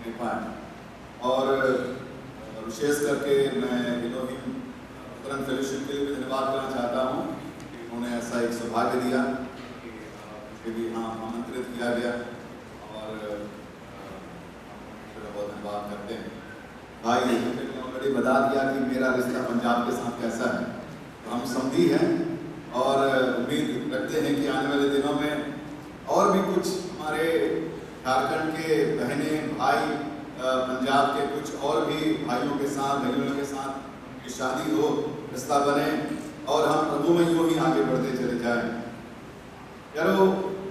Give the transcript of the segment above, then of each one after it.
नहीं पाए। और विशेष करके मैं इलोहिम लुथरन फेलोशिप के लिए भी धन्यवाद करना चाहता हूँ कि उन्होंने ऐसा एक सौभाग्य दिया कि मुझे भी यहाँ आमंत्रित किया गया और बहुत धन्यवाद करते हैं। भाई ने ऑलरेडी बता दिया कि मेरा रिश्ता पंजाब के साथ कैसा है, तो हम समझी हैं और उम्मीद रखते हैं कि आने वाले दिनों में और भी कुछ हमारे झारखंड के बहने भाई पंजाब के कुछ और भी भाइयों के साथ बहनों के साथ की शादी हो, रिश्ता बने और हम प्रभु में यूँ ही आगे बढ़ते चले जाएं। यारो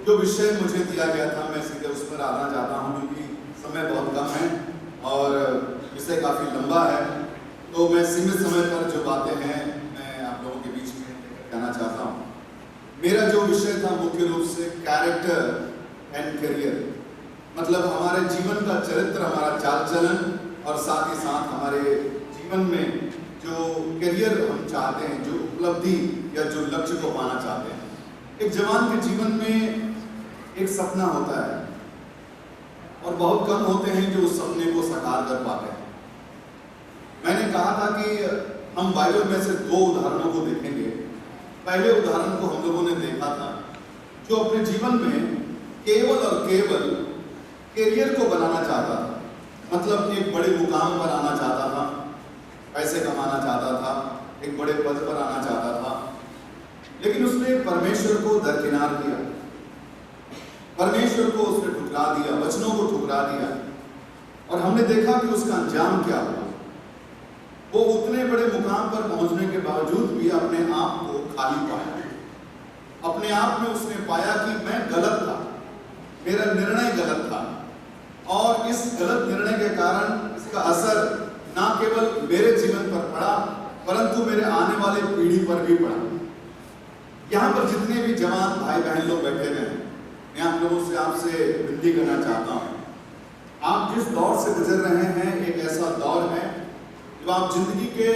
जो विषय मुझे दिया गया था मैं सीधे उस पर आना चाहता हूँ क्योंकि समय बहुत कम है और विषय काफ़ी लंबा है, तो मैं सीमित समय पर जो बातें हैं मैं आप लोगों के बीच में कहना चाहता हूँ। मेरा जो विषय था मुख्य रूप से कैरेक्टर एंड करियर, मतलब हमारे जीवन का चरित्र, हमारा चाल चलन और साथ ही साथ हमारे जीवन में जो करियर हम चाहते हैं, जो उपलब्धि या जो लक्ष्य को पाना चाहते हैं। एक जवान के जीवन में एक सपना होता है और बहुत कम होते हैं जो उस सपने को साकार कर पाते हैं। मैंने कहा था कि हम बाइबल में से दो उदाहरणों को देखेंगे। पहले उदाहरण को हम लोगों ने देखा था जो अपने जीवन में केवल और केवल करियर को बनाना चाहता था, मतलब एक बड़े मुकाम पर आना चाहता था, पैसे कमाना चाहता था, एक बड़े पद पर आना चाहता था, लेकिन उसने परमेश्वर को दरकिनार किया, परमेश्वर को उसने ठुकरा दिया, वचनों को ठुकरा दिया और हमने देखा कि उसका अंजाम क्या हुआ। वो उतने बड़े मुकाम पर पहुंचने के बावजूद भी अपने आप को खाली पाया। अपने आप में उसने पाया कि मैं गलत था, मेरा निर्णय गलत था और इस गलत निर्णय के कारण इसका असर ना केवल मेरे जीवन पर पड़ा परंतु मेरे आने वाले पीढ़ी पर भी पड़ा। यहाँ पर जितने भी जवान भाई बहन लोग बैठे हुए हैं, मैं आप लोगों से आपसे विनती करना चाहता हूँ, आप जिस दौर से गुजर रहे हैं एक ऐसा दौर है जब आप जिंदगी के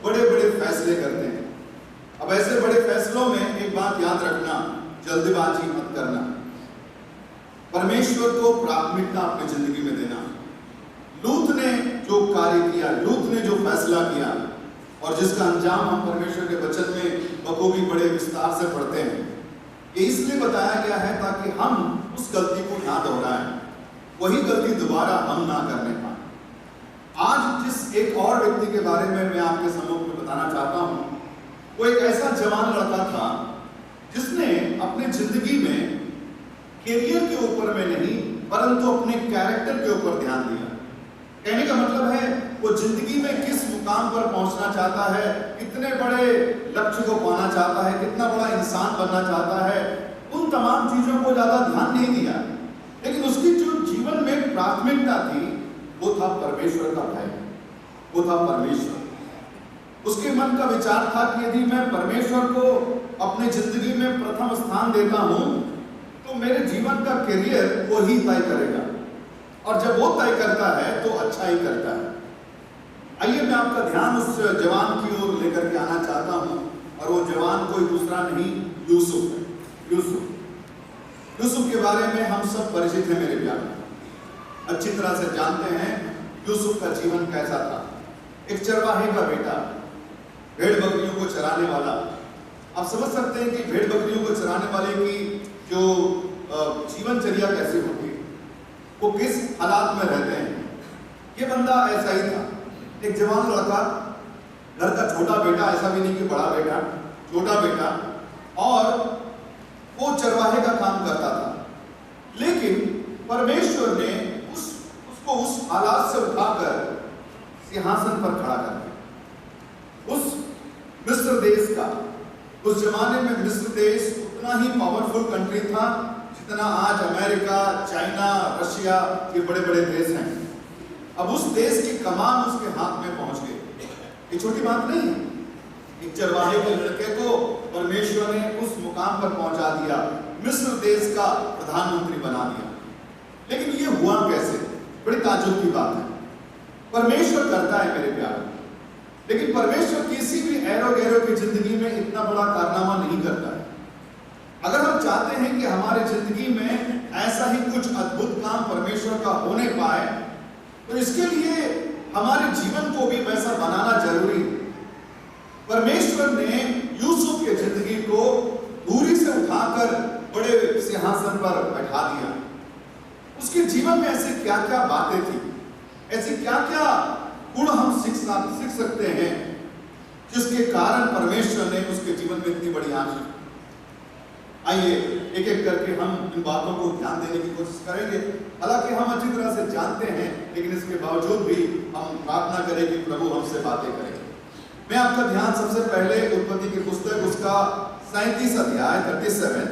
बड़े बड़े फैसले करते हैं। अब ऐसे बड़े फैसलों में एक बात याद रखना, जल्दबाजी मत करना, परमेश्वर को प्राथमिकता अपनी जिंदगी में देना। लूत ने जो कार्य किया, लूत ने जो फैसला किया और जिसका अंजाम हम परमेश्वर के वचन में बखूबी बड़े विस्तार से पढ़ते हैं, ये इसलिए बताया गया है ताकि हम उस गलती को ना दोहराएं, वही गलती दोबारा हम ना करने पाए। आज जिस एक और व्यक्ति के बारे में मैं आपके सम्मुख में बताना चाहता हूं, वो एक ऐसा जवान लड़का था जिसने अपने जिंदगी में करियर के ऊपर में नहीं परंतु अपने कैरेक्टर के ऊपर ध्यान दिया। कहने का मतलब है वो जिंदगी में किस मुकाम पर पहुंचना चाहता है, कितने बड़े लक्ष्य को पाना चाहता है, कितना बड़ा इंसान बनना चाहता है, उन तमाम चीजों को ज्यादा ध्यान नहीं दिया, लेकिन उसकी जो जीवन में प्राथमिकता थी वो था परमेश्वर का भय, वो था परमेश्वर। उसके मन का विचार था कि यदि मैं परमेश्वर को अपने जिंदगी में प्रथम स्थान देता हूं तो मेरे जीवन का करियर वो ही तय करेगा और जब वो तय करता है तो अच्छा ही करता है। आइए मैं आपका ध्यान उस जवान की ओर लेकर के आना चाहता हूं और वो जवान कोई दूसरा नहीं, यूसुफ है। यूसुफ के बारे में हम सब परिचित हैं मेरे प्यारे, अच्छी तरह से जानते हैं यूसुफ का जीवन कैसा था। एक चरवाहे का बेटा, भेड़ बकरियों को चराने वाला। आप समझ सकते हैं कि भेड़ बकरियों को चराने वाले की जो जीवनचर्या कैसी होती है, वो किस हालात में रहते हैं। ये बंदा ऐसा ही था, एक जवान लड़का, घर का छोटा बेटा, ऐसा भी नहीं कि बड़ा बेटा, छोटा बेटा, और वो चरवाहे का काम करता था। लेकिन परमेश्वर ने उसको उस हालात से उठाकर सिंहासन पर खड़ा कर दिया। उस मिस्र देश का, उस जमाने में मिस्र देश उतना ही पावरफुल कंट्री था जितना आज अमेरिका, चाइना, रशिया ये बड़े बड़े देश हैं। अब उस देश की कमान उसके हाथ में पहुंच गई। ये छोटी बात नहीं है। एक चरवाहे के लड़के को परमेश्वर ने उस मुकाम पर पहुंचा दिया, मिस्र देश का प्रधानमंत्री बना दिया। लेकिन ये हुआ कैसे? बड़ी ताज्जुब की बात है। परमेश्वर करता है मेरे प्यारे, लेकिन परमेश्वर किसी भी एरो गैरो की जिंदगी में इतना बड़ा कारनामा नहीं करता है। अगर हम चाहते हैं कि हमारे जिंदगी में ऐसा ही कुछ अद्भुत काम परमेश्वर का होने पाए, तो इसके लिए हमारे जीवन को भी वैसा बनाना जरूरी है। परमेश्वर ने यूसुफ की जिंदगी को दूरी से उठाकर बड़े सिंहासन पर बैठा दिया। उसके जीवन में ऐसी क्या क्या बातें थी, ऐसी क्या क्या गुण हम सीख सकते हैं जिसके कारण परमेश्वर ने उसके जीवन में इतनी बड़ी आशीष। आइए एक एक करके हम इन बातों को ध्यान देने की कोशिश करेंगे। हालांकि हम अच्छी तरह से जानते हैं, लेकिन इसके बावजूद भी हम प्रार्थना करें कि प्रभु हमसे बातें करें। मैं आपका ध्यान सबसे पहले उत्पत्ति की पुस्तक उसका 37 अध्याय 37,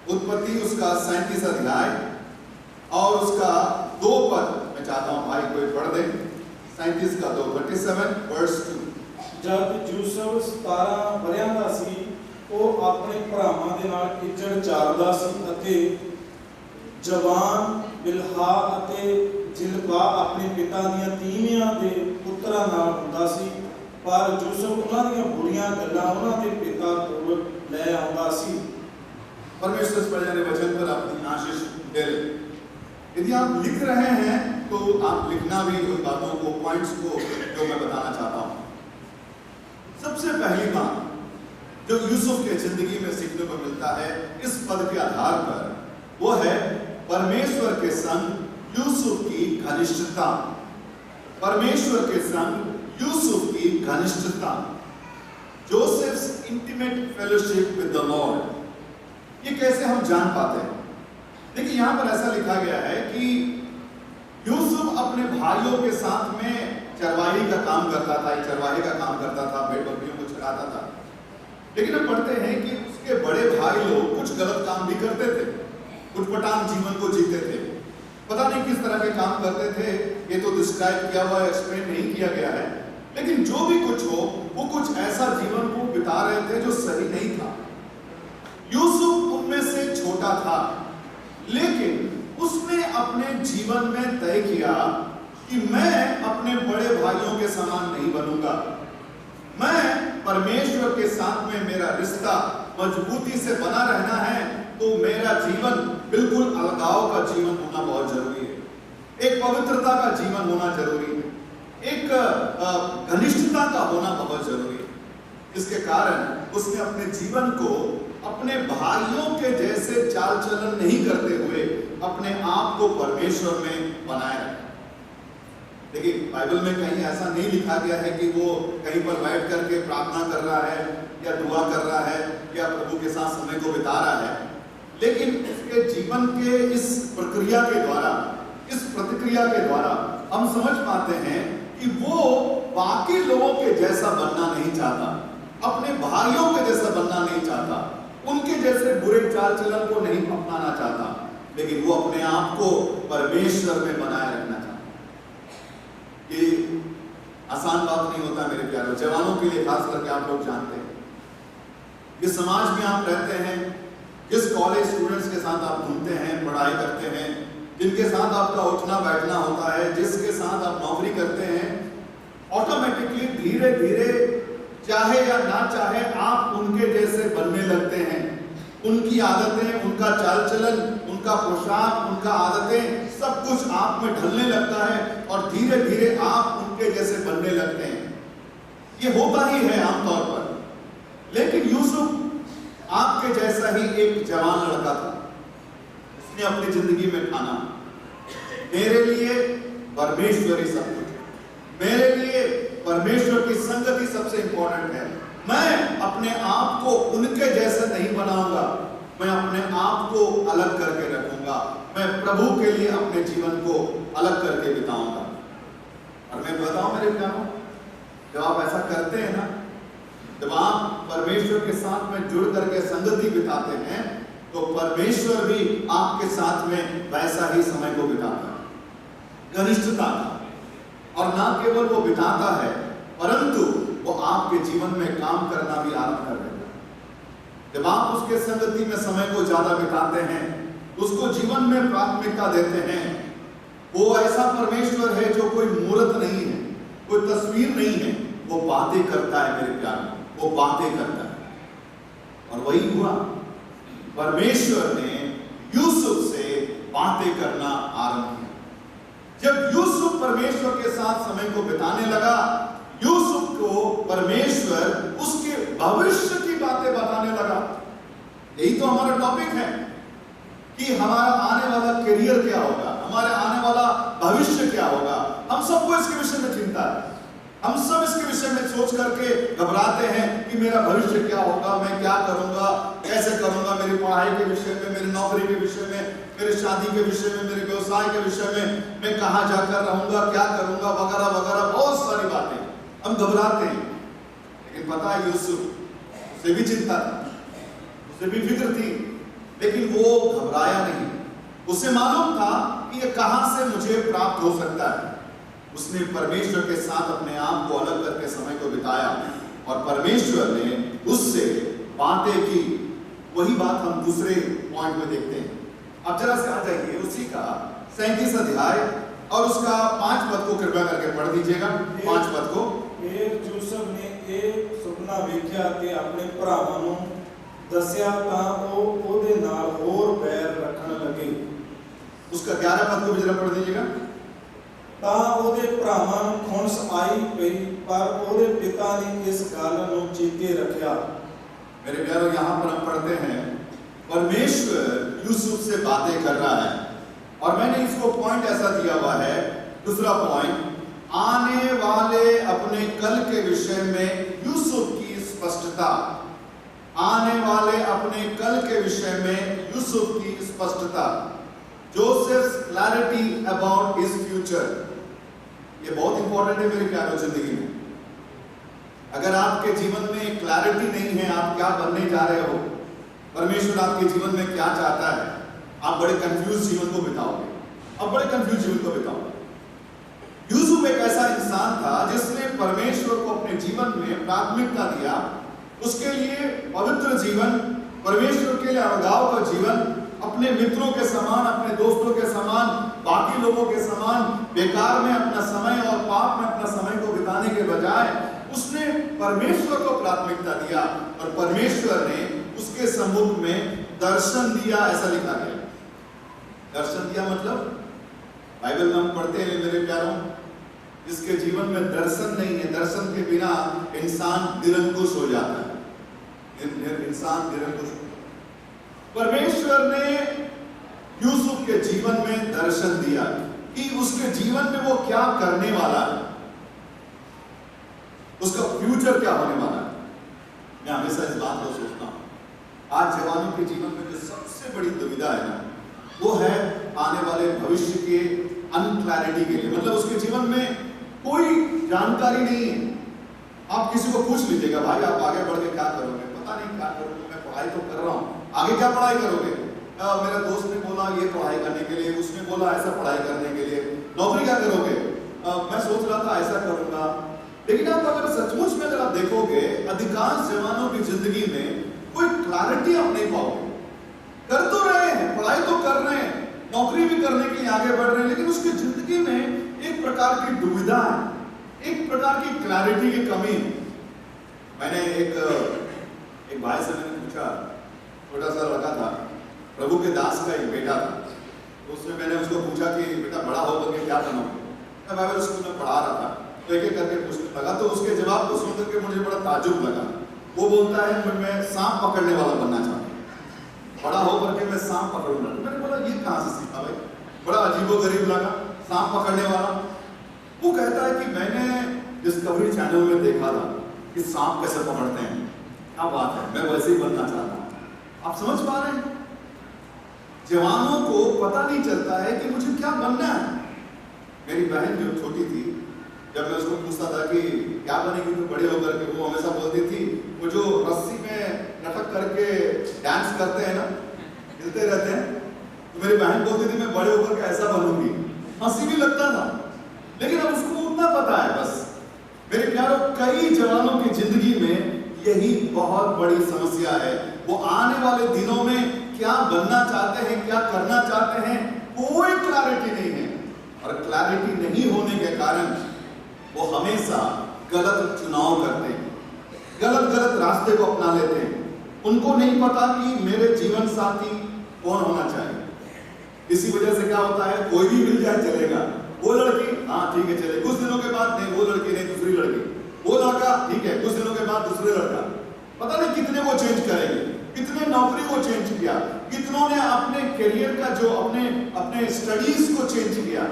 उत्पत्ति उसका 37 अध्याय और उसका 2 पद मैं चाहता हूं भाई कोई पढ़ दे। 37 का 2, 37 वर्स 2। जब यूसुफ 17 ਵਰਿਆਂ ਦਾ ਸੀ, ਉਹ ਆਪਣੇ ਭਰਾਵਾਂ ਦੇ ਨਾਲ ਇੱਜੜ ਚਾਰਦਾ ਸੀ ਅਤੇ ਜਵਾਨ ਬਿਲਹਾ ਅਤੇ ਜਿਲਪਾ ਆਪਣੇ ਪਿਤਾ ਦੀਆਂ ਤੀਵੀਆਂ ਦੇ ਪੁੱਤਰਾਂ ਨਾਲ ਹੁੰਦਾ ਸੀ, ਪਰ ਯੂਸੁਫ ਉਹਨਾਂ ਦੀਆਂ ਬੁਰੀਆਂ ਗੱਲਾਂ ਉਹਨਾਂ ਦੇ ਪਿਤਾ ਕੋਲ ਲੈ ਆਉਂਦਾ ਸੀ। परमेश्वर इस पढ़ने वचन पर अपनी आशीष दे। यदि आप लिख रहे हैं तो आप लिखना भी उन बातों को, पॉइंट्स को जो मैं बताना चाहता हूं। सबसे पहली बात जो यूसुफ के जिंदगी में सीखने को मिलता है इस पद के आधार पर, वो है परमेश्वर के संग यूसुफ की घनिष्ठता। परमेश्वर के संग यूसुफ की घनिष्ठता, Joseph's intimate fellowship with the Lord. ये कैसे हम जान पाते हैं? देखिए यहां पर ऐसा लिखा गया है कि यूसुफ अपने भाइयों के साथ में चरवाही का काम करता था, चरवाही का काम करता था, भेड़ बकरियों को चराता था। लेकिन हम पढ़ते हैं कि उसके बड़े भाई लोग कुछ गलत काम भी करते थे, उटपटांग जीवन को जीते थे। पता नहीं किस तरह के काम करते थे, ये तो डिस्क्राइब किया हुआ, एक्सप्लेन नहीं किया गया है। लेकिन जो भी कुछ हो, वो कुछ ऐसा जीवन को बिता रहे थे जो सही नहीं था। यूसुफ उनमें से छोटा था, लेकिन उसने अपने जीवन में तय किया कि मैं अपने बड़े भाइयों के समान नहीं बनूंगा। मैं परमेश्वर के साथ में मेरा रिश्ता मजबूती से बना रहना है, तो मेरा जीवन बिल्कुल अलगाव का जीवन होना बहुत जरूरी है। एक पवित्रता का जीवन होना जरूरी है, एक घनिष्ठता का होना बहुत जरूरी है। इसके कारण उसने अपने जीवन को अपने भाइयों के जैसे चाल चलन नहीं करते हुए अपने आप को परमेश्वर में बनाए रखा। देखिए बाइबल में कहीं ऐसा नहीं लिखा गया है कि वो कहीं पर बैठ करके प्रार्थना कर रहा है या दुआ कर रहा है या प्रभु के साथ समय को बिता रहा है, लेकिन उसके जीवन के इस प्रक्रिया के द्वारा, इस प्रतिक्रिया के द्वारा हम समझ पाते हैं कि वो बाकी लोगों के जैसा बनना नहीं चाहता, अपने भाइयों के जैसा बनना नहीं चाहता, उनके जैसे बुरे चाल चलन को नहीं अपनाना चाहता, लेकिन वो अपने आप को परमेश्वर में बनाए रखना चाहता। ये आसान बात नहीं होता मेरे प्यारों, जवानों के लिए खास करके आप लोग जानते हैं। जिस समाज में आप रहते हैं, जिस कॉलेज स्टूडेंट्स के साथ आप घूमते हैं, पढ़ाई करते हैं, जिनके साथ आपका उठना बैठना होता है, जिसके साथ आप नौकरी करते हैं, ऑटोमेटिकली धीरे धीरे चाहे या ना चाहे आप उनके जैसे बनने लगते हैं। उनकी आदतें, उनका चाल चलन, उनका पोशाक, उनका आदतें, सब कुछ आप में ढलने लगता है और धीरे धीरे आप उनके जैसे बनने लगते हैं। ये होता ही है आमतौर पर। लेकिन यूसुफ आपके जैसा ही एक जवान लड़का था। उसने अपनी जिंदगी में ठाना, मेरे लिए परमेश्वर ही सब कुछ, मेरे लिए परमेश्वर की संगति सबसे इंपॉर्टेंट है। मैं अपने आप को उनके जैसे नहीं बनाऊंगा, मैं अपने आप को अलग करके रखूंगा, मैं प्रभु के लिए अपने जीवन को अलग करके बिताऊंगा। और मैं बताऊं मेरे प्यारों, जब आप ऐसा करते हैं ना, जब आप परमेश्वर के साथ में जुड़ करके संगति बिताते हैं, तो परमेश्वर भी आपके साथ में वैसा ही समय को बिताता है, घनिष्ठता का। और ना केवल वो बिताता है, परंतु वो आपके जीवन में काम करना भी आरंभ कर देता है। जब आप उसके संगति में समय को ज्यादा बिताते हैं, उसको जीवन में प्राथमिकता देते हैं, वो ऐसा परमेश्वर है जो कोई मूर्त नहीं है, कोई तस्वीर नहीं है, वो बातें करता है मेरे प्यार, वो बातें करता है। और वही हुआ, परमेश्वर ने यूसुफ से बातें करना आरंभ किया। जब यूसुफ यूसुफ परमेश्वर के साथ समय को बिताने लगा। यूसुफ को परमेश्वर उसके भविष्य की बातें बताने लगा। यही तो हमारा टॉपिक है कि हमारा आने वाला करियर क्या होगा, हमारे आने वाला भविष्य क्या होगा। हम सबको इसके विषय में चिंता है। हम सब इसके विषय में सोच करके घबराते हैं कि मेरा भविष्य क्या होगा, मैं क्या करूंगा, कैसे करूंगा, मेरी पढ़ाई के विषय में, मेरी नौकरी के विषय में, मेरी शादी के विषय में, मेरे व्यवसाय के विषय में, मैं कहां जाकर रहूंगा, क्या करूंगा, वगैरह वगैरह, बहुत सारी बातें हम घबराते हैं। लेकिन पता है यूसुफ, उसे भी चिंता थी, उसे भी फिक्र थी, लेकिन वो घबराया नहीं। उसे मालूम था कि ये कहां से मुझे प्राप्त हो सकता है। उसने परमेश्वर के साथ अपने आप को अलग करके समय को बिताया और परमेश्वर ने उससे बातें की। वही बात हम दूसरे पॉइंट में देखते हैं। अब जरा से आ जाइए उसी का 37 अध्याय और उसका 5 पद को कृपया करके पढ़ दीजिएगा। 5 पद को। फिर यूसुफ ने एक सुपना वेख्या कि अपने भरावां नूं दस्या तां ओह ओहदे नाल होर बैर रखण लगे। उसका 11 पद को भी जरा पढ़ दीजिएगा। तां ओहदे भरावां नूं खुणस आई पई, पर ओहदे पिता ने इस गल नूं चेते रखिया। मेरे प्यारों, यहाँ पर हम पढ़ते हैं परमेश्वर यूसुफ से बातें कर रहा है और मैंने इसको पॉइंट ऐसा दिया हुआ है, दूसरा पॉइंट, आने वाले अपने कल के विषय में यूसुफ की स्पष्टता। आने वाले अपने कल के विषय में यूसुफ की स्पष्टता। Joseph's clarity about his future. ये बहुत इंपॉर्टेंट है मेरे प्यारों जिंदगी में। अगर आपके जीवन में क्लैरिटी नहीं है, आप क्या बनने जा रहे हो, परमेश्वर आपके जीवन में क्या चाहता है, आप बड़े कंफ्यूज जीवन को बिताओगे। आप बड़े कंफ्यूज जीवन को बिताओगे। यूसुफ एक ऐसा इंसान था जिसने परमेश्वर को अपने जीवन में प्राथमिकता दिया। उसके लिए पवित्र जीवन, परमेश्वर के लिए अलगाव का जीवन, अपने मित्रों के समान, अपने दोस्तों के समान, बाकी लोगों के समान बेकार में अपना समय और पाप में अपना समय को बिताने के बजाय उसने परमेश्वर को प्राथमिकता दिया और परमेश्वर ने उसके सम्मुख में दर्शन दिया। ऐसा लिखा गया। दर्शन दिया मतलब बाइबल में हम पढ़ते हैं मेरे प्यारों, जिसके जीवन में दर्शन नहीं है, दर्शन के बिना इंसान निरंकुश हो जाता है। इंसान निरंकुश। परमेश्वर ने यूसुफ के जीवन में दर्शन दिया कि उसके जीवन में वो क्या करने वाला है, उसका फ्यूचर क्या होने वाला है। मैं हमेशा इस बात को सोचता हूं, आज जवानों के जीवन में जो सबसे बड़ी दुविधा है ना, वो है आने वाले भविष्य के अनक्लैरिटी के लिए। मतलब उसके जीवन में कोई जानकारी नहीं है। आप किसी को पूछ लीजिएगा, भाई आप आगे बढ़ के क्या करोगे, पता नहीं क्या करोगे, मैं पढ़ाई तो कर रहा हूं, आगे क्या पढ़ाई करोगे, मेरा दोस्त ने बोला ये पढ़ाई करने के लिए, उसने बोला ऐसा पढ़ाई करने के लिए, नौकरी क्या करोगे, मैं सोच रहा था ऐसा करूंगा। लेकिन आप अगर सचमुच में अगर आप देखोगे, अधिकांश जवानों की जिंदगी में कोई क्लैरिटी आप नहीं पाओगे। कर तो रहे हैं, पढ़ाई तो कर रहे हैं, नौकरी भी करने के लिए आगे बढ़ रहे हैं, लेकिन उसकी जिंदगी में एक प्रकार की दुविधा है, एक प्रकार की क्लैरिटी की कमी है। मैंने एक भाई से मैंने पूछा, छोटा सा लड़का था, प्रभु के दास का एक बेटा था, तो उसमें मैंने उसको पूछा कि बेटा बड़ा होकर के क्या बनोगे। मैं बाइबल स्कूल में पढ़ा रहा था, तो एक एक करके पूछने लगा, तो उसके जवाब को सुन करके मुझे बड़ा ताज्जुब लगा। वो बोलता है मैं सांप पकड़ने वाला बनना चाहता हूँ, बड़ा होकर के मैं सांप पकड़ूंगा। तो मैंने बोला ये कहाँ से सीखा भाई, बड़ा अजीबोगरीब लगा, सांप पकड़ने वाला। वो कहता है कि मैंने डिस्कवरी चैनल में देखा था कि सांप कैसे पकड़ते हैं, क्या बात है, मैं वैसे ही बनना चाहता हूँ। आप समझ पा रहे हैं, जवानों को पता नहीं चलता है कि मुझे क्या बनना है। मेरी बहन जो छोटी थी, जब मैं उसको पूछता था कि क्या बनेगी तू बड़े होकर के, वो हमेशा बोलती थी वो जो रस्सी में लटक करके डांस करते हैं ना, हिलते रहते हैं, तो मेरी बहन बोलती थी मैं बड़े होकर के ऐसा बनूंगी। हंसी भी लगता था, लेकिन अब उसको उतना पता है बस। मेरे प्यारों, कई जवानों की जिंदगी में यही बहुत बड़ी समस्या है। वो आने वाले दिनों में क्या बनना चाहते हैं, क्या करना चाहते हैं, कोई क्लैरिटी नहीं है। और क्लैरिटी नहीं होने के कारण वो हमेशा गलत चुनाव करते हैं, गलत गलत रास्ते को अपना लेते हैं। उनको नहीं पता कि मेरे जीवन साथी कौन होना चाहिए। इसी वजह से क्या होता है, कोई भी मिल जाए चलेगा, वो लड़की हाँ बाद दूसरे लड़का, पता नहीं कितने को चेंज करेंगे, कितने नौकरी को चेंज किया, कितनों ने अपने करियर का जो अपने स्टडीज को चेंज किया,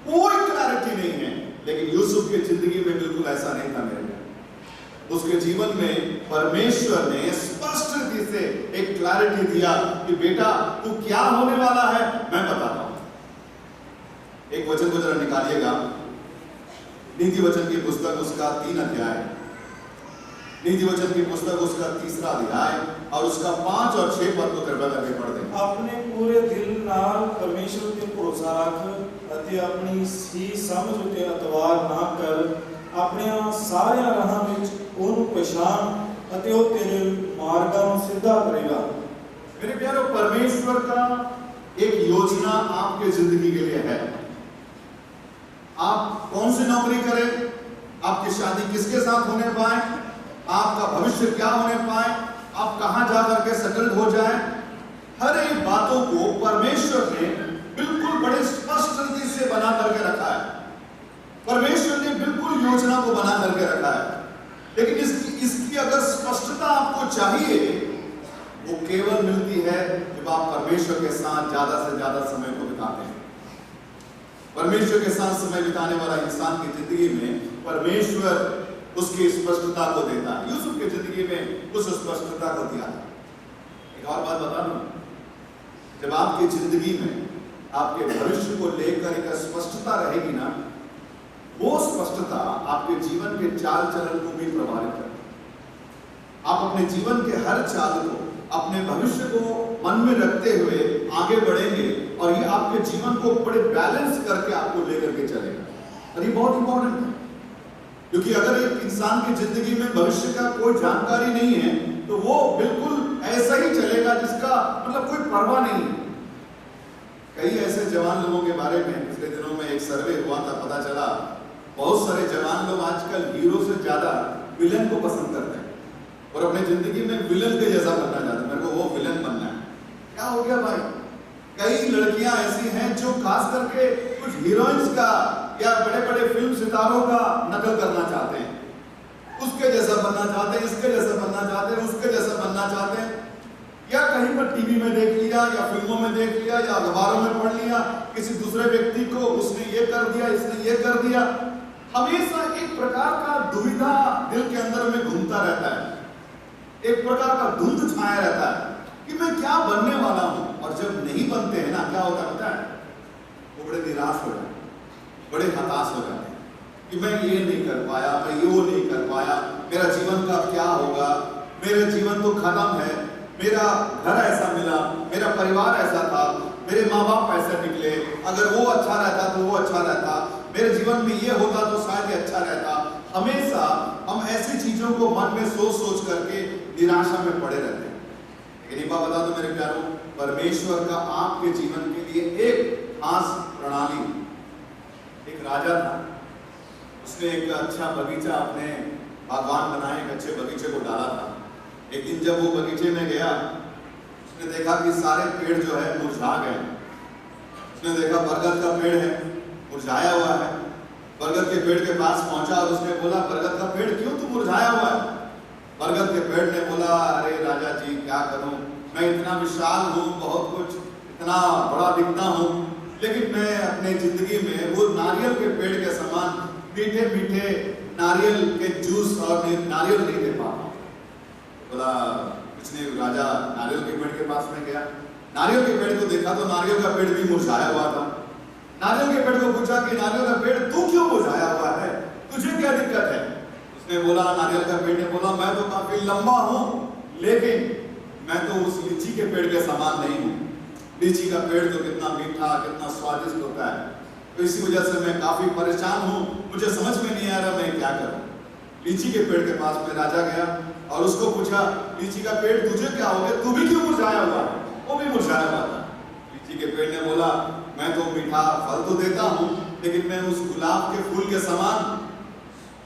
कोई क्लैरिटी नहीं है। लेकिन यूसुफ की जिंदगी में बिल्कुल ऐसा नहीं था मेरे भाई। उसके जीवन में परमेश्वर ने स्पष्ट रीति से एक क्लैरिटी दिया कि बेटा तू क्या होने वाला है मैं बताता हूं। एक वचन को जरा निकालिएगा, नीति वचन की पुस्तक उसका 3 अध्याय, नीति वचन की पुस्तक उसका 3रा अध्याय और उसका 5 और 6 पद को कृपया करके पढ़ दें। अपने पूरे दिल नाल परमेश्वर ते भरोसा रख अते अपनी ही समझ उते अतवार ना कर, अपने सारे राहां विच ओनू पहचान अते ओ तेरे मार्गां नूं सीधा करेगा। मेरे प्यारो, परमेश्वर का एक योजना आपके जिंदगी के लिए है। आप कौन सी नौकरी करें, आपकी शादी किसके साथ होने पाए, आपका भविष्य क्या होने पाए, आप कहां जाकर के सेटल्ड हो जाए, हर एक बातों को परमेश्वर ने बिल्कुल बड़े स्पष्ट रीति से बना करके रखा है। परमेश्वर ने बिल्कुल योजना को बना करके रखा है। लेकिन इसकी अगर स्पष्टता आपको चाहिए, वो केवल मिलती है जब आप परमेश्वर के साथ ज्यादा से ज्यादा समय को बिताते हैं। परमेश्वर के साथ समय बिताने वाला इंसान की जिंदगी में परमेश्वर उसकी स्पष्टता को देता है। यूसुफ की जिंदगी में उस स्पष्टता को दिया था। एक और बात बता दूं, जब आपकी जिंदगी में आपके भविष्य को लेकर एक स्पष्टता रहेगी ना, वो स्पष्टता आपके जीवन के चाल चलन को भी प्रभावित करेगी। आप अपने जीवन के हर चाल को, अपने भविष्य को मन में रखते हुए आगे बढ़ेंगे और ये आपके जीवन को बड़े बैलेंस करके आपको लेकर के चलेगा। और ये बहुत इंपॉर्टेंट है, क्योंकि अगर एक इंसान की जिंदगी में भविष्य का कोई जानकारी नहीं है तो वो बिल्कुल ऐसा ही चलेगा जिसका मतलब कोई परवाह नहीं है। कई ऐसे जवान लोगों के बारे में पिछले दिनों में एक सर्वे हुआ था, पता चला बहुत सारे जवान लोग आजकल हीरो से ज्यादा विलन को पसंद करते हैं और अपनी जिंदगी में विलन के जैसा बनना चाहते हैं। मेरे को वो विलन बनना है। क्या हो गया भाई? कई लड़कियां ऐसी हैं जो खास करके कुछ हीरोइंस का या बड़े बड़े फिल्म सितारों का नकल करना चाहते हैं, उसके जैसा बनना चाहते हैं, इसके जैसा बनना चाहते हैं, उसके जैसा बनना चाहते हैं, या कहीं पर टीवी में देख लिया या फिल्मों में देख लिया या अखबारों में पढ़ लिया, किसी दूसरे व्यक्ति को उसने ये कर दिया, इसने ये कर दिया। हमेशा एक प्रकार का दुविधा दिल के अंदर में घूमता रहता है, एक प्रकार का धुंध छाया रहता है कि मैं क्या बनने वाला हूं। और जब नहीं बनते हैं ना, क्या होता है? वो बड़े निराश हो जाते हैं, बड़े हताश हो जाते हैं कि मैं ये नहीं कर पाया, मैं वो नहीं कर पाया, मेरा जीवन का क्या होगा, मेरा जीवन तो खत्म है, मेरा घर ऐसा मिला, मेरा परिवार ऐसा था, मेरे माँ बाप ऐसे निकले, अगर वो अच्छा रहता तो वो अच्छा रहता, मेरे जीवन में ये होता तो शायद ये अच्छा रहता। हमेशा हम ऐसी चीजों को मन में सोच सोच करके निराशा में पड़े रहते हैं। लेकिन एक बात बता दो मेरे प्यारों, परमेश्वर का आपके जीवन के लिए एक खास प्रणाली। एक राजा था, उसने एक अच्छा बगीचा अपने बागवान बनाए, एक अच्छे बगीचे को डाला था। एक दिन जब वो बगीचे में गया, उसने देखा कि सारे पेड़ जो है मुरझा गए। उसने देखा बरगद का पेड़ है, मुरझाया हुआ है। बरगद के पेड़ के पास पहुंचा और उसने बोला, बरगद का पेड़ क्यों तू मुरझाया हुआ है? बरगद के पेड़ ने बोला, अरे राजा जी क्या करूं, मैं इतना विशाल हूं, बहुत कुछ इतना बड़ा दिखता हूं, लेकिन मैं अपने जिंदगी में वो नारियल के पेड़ के समान मीठे मीठे नारियल के जूस और नारियल नहीं दे पाता। बोला, इसने राजा नारियल के पेड़ के पास में गया, नारियल के पेड़ को देखा तो नारियल का पेड़ भी मुरझाया हुआ था। नारियल के पेड़ को पूछा कि नारियल का पेड़ तू क्यों मुरझाया हुआ है, तुझे क्या दिक्कत है? उसने बोला, नारियल का पेड़ ने बोला, मैं तो काफी लंबा हूं, लेकिन मैं तो उस लीची के पेड़ के समान नहीं हूं। लीची का पेड़ तो कितना मीठा, कितना स्वादिष्ट होता है, तो इसी वजह से मैं काफी परेशान हूं, मुझे समझ में नहीं आ रहा मैं क्या करूं। लीची के पेड़ के पास में राजा गया और उसको पूछा, लीची का पेड़ तुझे क्या हो गया, तू भी क्यों मुरझाया हुआ है? वो भी मुरझाया हुआ था। लीची के पेड़ ने बोला, मैं तो मीठा फल तो देता हूं, लेकिन मैं उस गुलाब के फूल के समान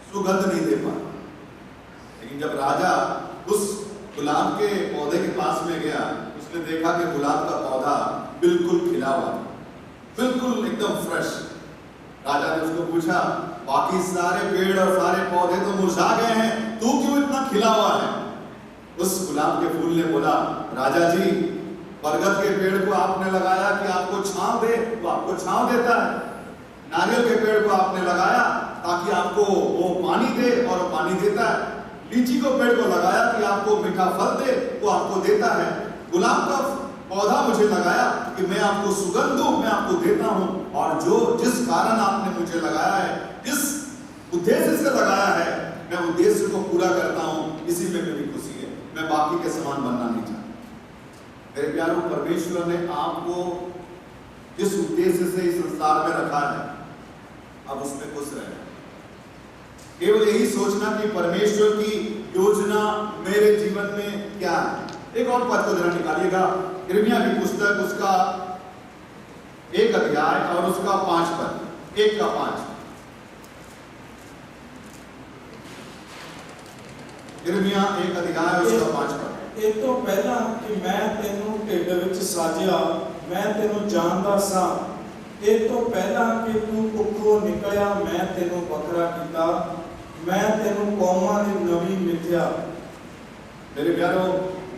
सुगंध नहीं दे पाता। लेकिन जब राजा उस गुलाब के पौधे के पास में गया, उसने देखा कि गुलाब का पौधा बिल्कुल खिला हुआ था, बिल्कुल एकदम फ्रेश। राजा ने उसको पूछा, बाकी सारे पेड़ और सारे पौधे तो मुरझा गए हैं, तू क्यों इतना खिला हुआ है? उस गुलाब के फूल ने बोला, राजा जी, बरगद के पेड़ को आपने लगाया कि आपको छांव दे, तो आपको छांव देता है। नारियल के पेड़ को आपने लगाया ताकि आपको वो पानी दे, और वो पानी देता है। लीची को पेड़ को लगाया कि आपको मीठा फल दे, वो आपको देता है। गुलाब का पौधा मुझे लगाया कि मैं आपको सुगंध दूं, मैं आपको देता हूं, और जिस कारण आपने मुझे लगाया है, जिस उद्देश्य से लगाया है, मैं उद्देश्य को पूरा करता हूं, इसी में मेरी खुशी है। मैं बाकी के समान बनना नहीं चाहता। मेरे प्यारों, परमेश्वर ने आपको जिस उद्देश्य से इस संसार में रखा है, अब उसमें खुश रहना। केवल यही सोचना कि परमेश्वर की योजना मेरे जीवन में क्या है। एक और पद को जरा निकालिएगा, यिर्मयाह की पुस्तक, उसका 1 अध्याय और उसका 5 पद, 1 का 5। यिर्मयाह 1 अध्याय और उसका 5 पद। ਇਹ ਤੋਂ ਪਹਿਲਾਂ ਕਿ ਮੈਂ ਤੈਨੂੰ ਢਿੱਡ ਵਿੱਚ ਸਾਜਿਆ, ਮੈਂ ਤੈਨੂੰ ਜਾਣਦਾ ਸਾਂ। ਇਹ ਤੋਂ ਪਹਿਲਾਂ ਕਿ ਤੂੰ ਕੁੱਖੋਂ ਨਿਕਲਿਆ, ਮੈਂ ਤੈਨੂੰ ਵੱਖਰਾ ਕੀਤਾ, मैं तेनू कौमां दी नवी मिथ्या। मेरे प्यारों,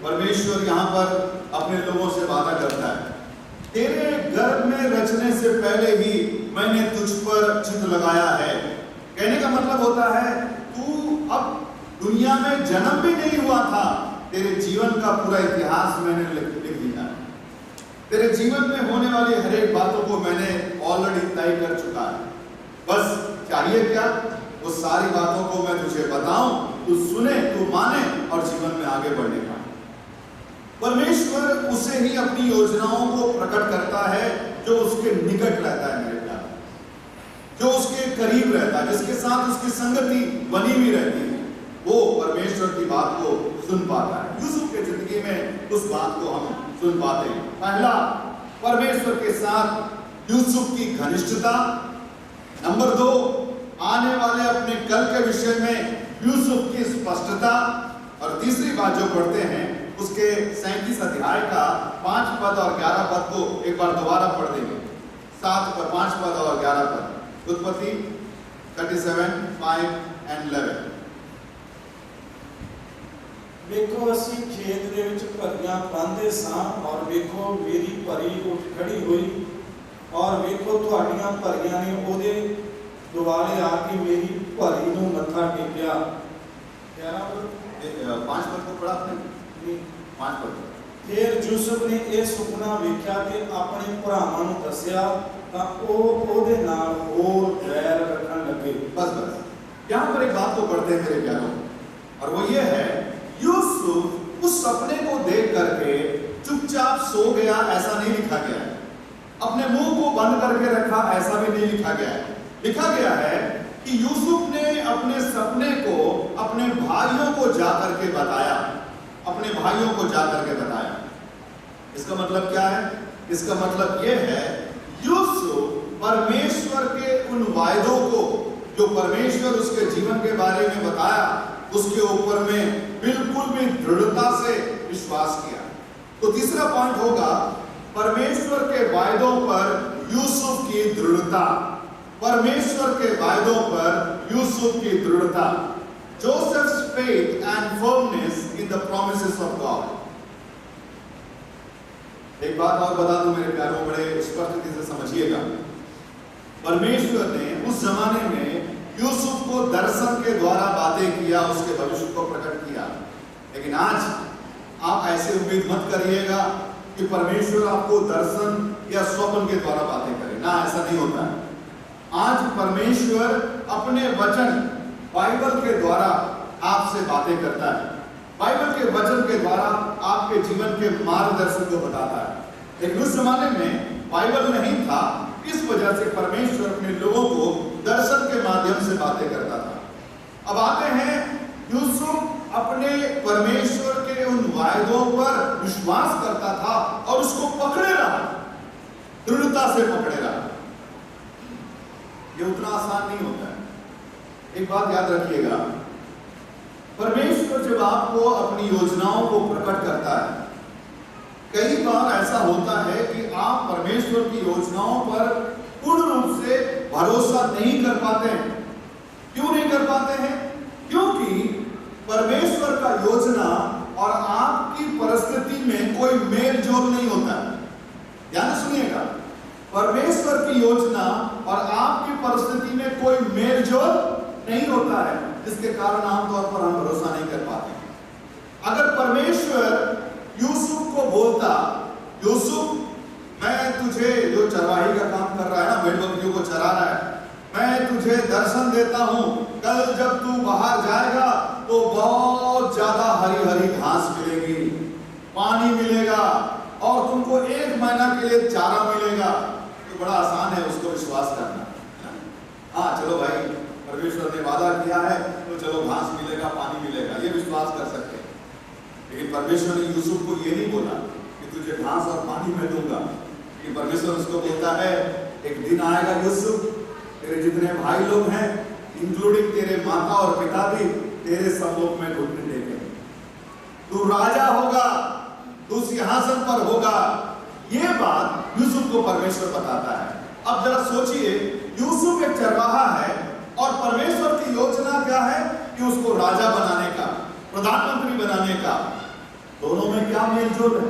परमेश्वर यहाँ पर अपने लोगों से वादा करता है, तेरे गर्भ में रचने से पहले ही मैंने तुझ पर चित्त लगाया है। कहने का मतलब होता है, तू अब दुनिया में जन्म भी नहीं हुआ था, तेरे जीवन का पूरा इतिहास मैंने लिख दिया। तेरे जीवन में होने वाली हर एक बातों को मैंने ऑलरेडी तय कर चुका है। बस चाहिए क्या? वो सारी बातों को मैं तुझे बताऊं, तू सुने, तू माने और जीवन में आगे बढ़ने का। परमेश्वर उसे ही अपनी योजनाओं को प्रकट करता है जो उसके निकट रहता है। मेरे प्यार, जो उसके करीब रहता है, जिसके साथ उसकी संगति बनी हुई रहती है, वो परमेश्वर की बात को सुन पाता है। यूसुफ की जिंदगी में उस बात को हम सुन पाते हैं। पहला, परमेश्वर के साथ यूसुफ की घनिष्ठता। नंबर 2, आने वाले अपने कल के विषय में यूसुफ की स्पष्टता। और तीसरी बात जो पढ़ते हैं, उसके 37 अध्याय का 5 पद और 11 पद को एक बार दोबारा पढ़ देंगे। 5 पद और 11 पद, उत्पत्ति 37, 5 and 11। ਵੇਖੋ ਅਸੀਂ ਖੇਤ ਦੇ ਵਿੱਚ ਭਰੀਆਂ ਪਾਉਂਦੇ ਸਾਂ, ਔਰ ਵੇਖੋ ਮੇਰੀ ਭਰੀ ਉੱਠ ਖੜੀ ਹੋਈ, ਔਰ ਵੇਖੋ ਤੁਹਾਡੀਆਂ ਭਰੀਆਂ ਨੇ ਉਹਦੇ ਦੁਆਲੇ ਆ ਕੇ ਮੇਰੀ ਭਰੀ ਨੂੰ ਮੱਥਾ ਟੇਕਿਆ। 5 पद को पढ़ा आपने? 5 पद। ਫਿਰ ਯੂਸੁਫ ਨੇ ਇਹ ਸੁਪਨਾ ਵੇਖਿਆ ਤੇ ਆਪਣੇ ਭਰਾਵਾਂ ਨੂੰ ਦੱਸਿਆ, ਤਾਂ ਉਹ ਉਹਦੇ ਨਾਲ ਹੋਰ ਵੈਰ ਰੱਖਣ ਲੱਗੇ। बस यहाँ पर एक बात को पढ़ते हैं मेरे प्यारों, और वो ये है, यूसुफ उस सपने को देख करके चुपचाप सो गया, ऐसा नहीं लिखा गया है। अपने मुंह को बंद करके रखा, ऐसा भी नहीं लिखा गया है। लिखा गया है कि यूसुफ ने अपने सपने को अपने भाइयों को जाकर के बताया, अपने भाइयों को जाकर के बताया। इसका मतलब क्या है? इसका मतलब यह है, यूसुफ परमेश्वर के उन वायदों को जो परमेश्वर उसके जीवन के बारे में बताया, उसके ऊपर में बिल्कुल भी दृढ़ता से विश्वास किया। तो तीसरा पॉइंट होगा, परमेश्वर के वायदों पर यूसुफ की दृढ़ता। परमेश्वर के वायदों पर यूसुफ की दृढ़ता। Joseph's faith and firmness in the promises of God। एक बात और बता दूं मेरे प्यारों, बड़े स्पष्टता से समझिएगा। परमेश्वर ने उस जमाने में यूसुफ को दर्शन के द्वारा बातें किया, उसके भविष्य को प्रकट किया। लेकिन आज आप ऐसे उम्मीद मत करिएगा कि परमेश्वर आपको दर्शन या स्वप्न के द्वारा बातें करे। ना, ऐसा नहीं होता है। आज परमेश्वर अपने वचन बाइबल के द्वारा आपसे बातें करता है। बाइबल के वचन के द्वारा आपके जीवन के मार्गदर्शन को बताता है। लेकिन उस जमाने में बाइबल नहीं था, इस वजह से परमेश्वर अपने लोगों को दर्शन के माध्यम से बातें करता था। अब आते हैं, यूसुफ अपने परमेश्वर के उन वायदों पर विश्वास करता था और उसको पकड़े रहा, दृढ़ता से पकड़े रहा। ये उतना आसान नहीं होता है। एक बात याद रखिएगा, परमेश्वर जब आपको अपनी योजनाओं को प्रकट करता है, कई बार ऐसा होता है कि आप परमेश्वर की योजनाओं पर पूर्ण रूप से भरोसा नहीं कर पाते हैं। क्यों नहीं कर पाते हैं? क्योंकि परमेश्वर का योजना और आपकी परिस्थिति में कोई मेल जोल नहीं होता है। ध्यान से सुनिएगा, परमेश्वर की योजना और आपकी परिस्थिति में कोई मेल जोल नहीं होता है, जिसके कारण आमतौर पर हम भरोसा नहीं कर पाते। अगर परमेश्वर यूसुफ को बोलता, यूसुफ मैं तुझे, जो चरवाही का काम कर रहा है ना, भेड़ बकरियों को चरा रहा है, मैं तुझे दर्शन देता हूं, कल जब तू बाहर जाएगा तो बहुत ज्यादा हरी हरी घास मिलेगी, पानी मिलेगा और तुमको 1 महीना के लिए चारा मिलेगा। तो बड़ा आसान है उसको विश्वास करना। हाँ चलो भाई, परमेश्वर ने वादा किया है तो चलो घास मिलेगा, पानी मिलेगा, ये विश्वास कर सकते हैं। लेकिन परमेश्वर ने यूसुफ को ये नहीं बोला कि तुझे घास और पानी मैं दूंगा। कि परमेश्वर उसको बोलता है, एक दिन आएगा यूसुफ, तेरे जितने भाई लोग हैं, इंक्लूडिंग तेरे माता और पिता भी, तेरे सब लोग में घुटने टेकेंगे, तू राजा होगा, तू सिंहासन पर होगा। ये बात यूसुफ को परमेश्वर बताता है। अब जरा सोचिए, यूसुफ एक चरवाहा है और परमेश्वर की योजना क्या है कि उसको राजा बनाने का, प्रधानमंत्री बनाने का। दोनों में क्या मेलजोल है?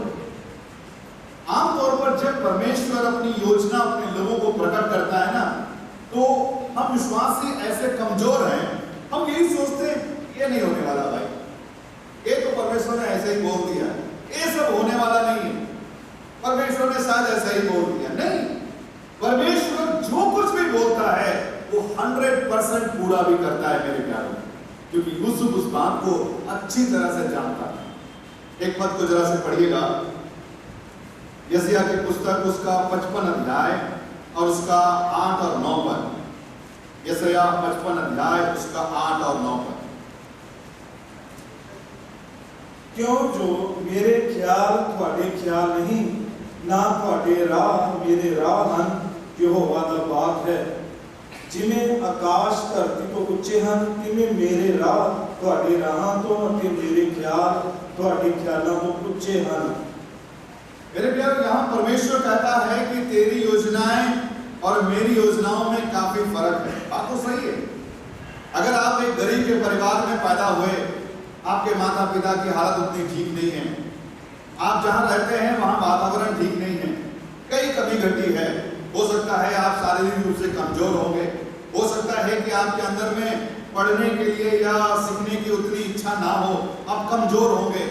आमतौर पर जब परमेश्वर अपनी योजना अपने लोगों को प्रकट करता है ना, तो हम विश्वासी ऐसे कमजोर हैं, हम यही सोचते हैं ये नहीं होने वाला भाई, ये तो परमेश्वर ने ऐसे ही बोल दिया, ये सब होने वाला नहीं है, परमेश्वर ने शायद ऐसा ही बोल दिया। नहीं, परमेश्वर जो कुछ भी बोलता है वो 100% पूरा भी करता है मेरे प्यारों, क्योंकि यूसुफ उस बात को अच्छी तरह से जानता है। एक पद को जरा से पढ़िएगा, यशायाह की पुस्तक उसका 55 अध्याय और उसका 8 और 9 पद। यशायाह 55 अध्याय उसका 8 और 9 पद। क्यों जो मेरे ख्याल थोड़े ख्याल नहीं, ना थोड़े राह मेरे राह हन, यहोवा दा बात है। जिमें आकाश धरती तो उच्चे हन, तिमें मेरे राह थोड़े राह तो अते मेरे ख्याल थोड़े ख्यालों तो उच्चे हन। मेरे प्यारे, यहाँ परमेश्वर कहता है कि तेरी योजनाएं और मेरी योजनाओं में काफी फर्क है। बात तो सही है। अगर आप एक गरीब के परिवार में पैदा हुए, आपके माता पिता की हालत उतनी ठीक नहीं है, आप जहाँ रहते हैं वहाँ वातावरण ठीक नहीं है, कई कमी घटी है, हो सकता है आप शारीरिक रूप से कमजोर होंगे, हो सकता है कि आपके अंदर में पढ़ने के लिए या सीखने की उतनी इच्छा ना हो, आप कमजोर होंगे,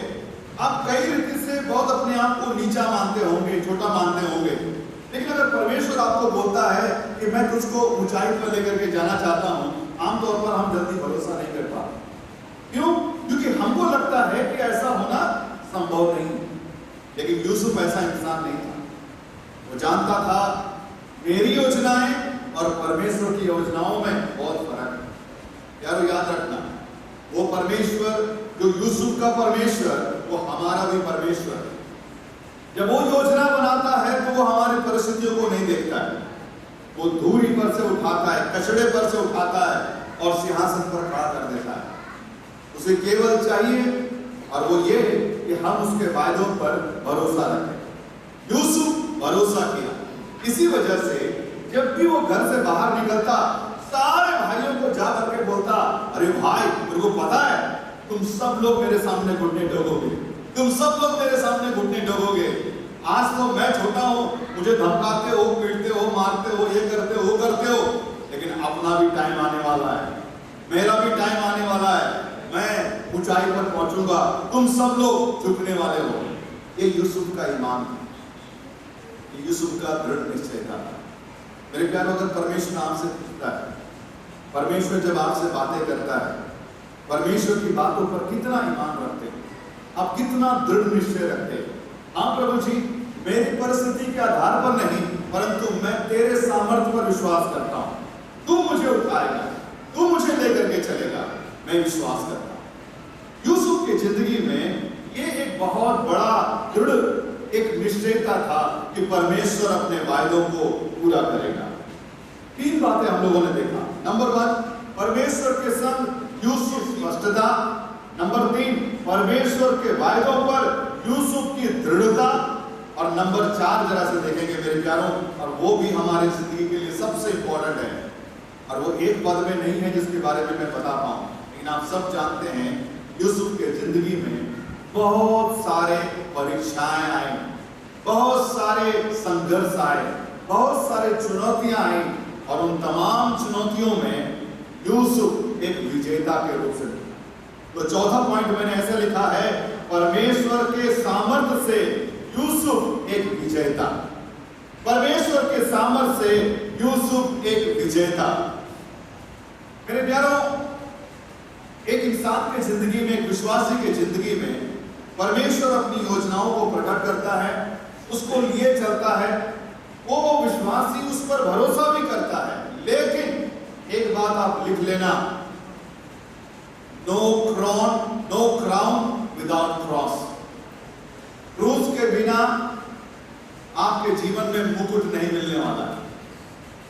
आप कई रीति से बहुत अपने आप को नीचा मानते होंगे, छोटा मानते होंगे। लेकिन अगर परमेश्वर आपको बोलता है कि मैं तुझको ऊंचाई पर लेकर के जाना चाहता हूं, आमतौर पर हम जल्दी भरोसा नहीं कर पाते। क्यों? क्योंकि हमको लगता है कि ऐसा होना संभव नहीं। लेकिन यूसुफ ऐसा इंसान नहीं था। वो जानता था मेरी योजनाएं और परमेश्वर की योजनाओं में बहुत फर्क है। यारो याद रखना, वो परमेश्वर जो यूसुफ का परमेश्वर, वो हमारा भी परमेश्वर है। जब वो योजना बनाता है तो वो हमारी परिस्थितियों को नहीं देखता है, वो धूरी पर से उठाता है, कचड़े पर से उठाता है और सिंहासन पर खड़ा कर देता है। उसे केवल चाहिए और वो ये कि हम उसके वायदों पर भरोसा रखें। यूसुफ भरोसा किया, इसी वजह से जब भी वो घर से बाहर निकलता, सारे भाइयों को जा करके बोलता, अरे भाई मेरे को पता है तुम सब लोग मेरे सामने घुटने टेकोगे, तुम सब लोग मेरे सामने घुटने टेकोगे। आज तो मैं छोटा हूं, मुझे धमकाते हो, पीटते हो, मारते हो, ये करते हो, वो करते हो, लेकिन अपना भी टाइम आने वाला है, मेरा भी टाइम आने वाला है, मैं ऊंचाई पर पहुंचूंगा, तुम सब लोग झुकने वाले हो। ये यूसुफ का ईमान था, ये यूसुफ का दृढ़ निश्चय था। मेरे प्यारों, अगर परमेश्वर आपसे पूछता है, परमेश्वर जब आपसे बातें करता है, परमेश्वर की बातों पर कितना ईमान रखते हैं, आप कितना दृढ़ निश्चय रखते हैं? हाँ प्रभु जी, मेरी परिस्थिति के आधार पर नहीं, परंतु मैं तेरे सामर्थ्य पर विश्वास करता हूँ, तू मुझे उठाएगा, तू मुझे लेकर के चलेगा, मैं विश्वास करता हूँ। यूसुफ की जिंदगी में ये एक बहुत बड़ा दृढ़ एक निश्चयता था कि परमेश्वर अपने वायदों को पूरा करेगा। 3 बातें हम लोगों ने देखा। नंबर 1, परमेश्वर के संग यूसुफ स्पष्टता। नंबर 3, परमेश्वर के वायदों पर यूसुफ की दृढ़ता। और नंबर 4 जरा से देखेंगे मेरे प्यारों, और वो भी हमारी जिंदगी के लिए सबसे इंपॉर्टेंट है, और वो एक पद में नहीं है जिसके बारे में मैं बता पाऊं, लेकिन आप सब जानते हैं यूसुफ के जिंदगी में बहुत सारे परीक्षाएं आई, बहुत सारे संघर्ष आए, बहुत सारे चुनौतियां आई, और उन तमाम चुनौतियों में यूसुफ एक विजेता के रूप से। तो चौथा पॉइंट मैंने ऐसे लिखा है, परमेश्वर के सामर्थ्य से यूसुफ एक विजेता। परमेश्वर के सामर्थ्य से यूसुफ एक विजेता। मेरे प्यारों, एक इंसान के जिंदगी में, एक विश्वासी के जिंदगी में परमेश्वर अपनी योजनाओं को प्रकट करता है, उसको लिए चलता है, वो विश्वासी उस पर भरोसा भी करता है। लेकिन एक बात आप लिख लेना, नो क्राउन विदाउट क्रॉस। क्रूस के बिना आपके जीवन में मुकुट नहीं मिलने वाला है।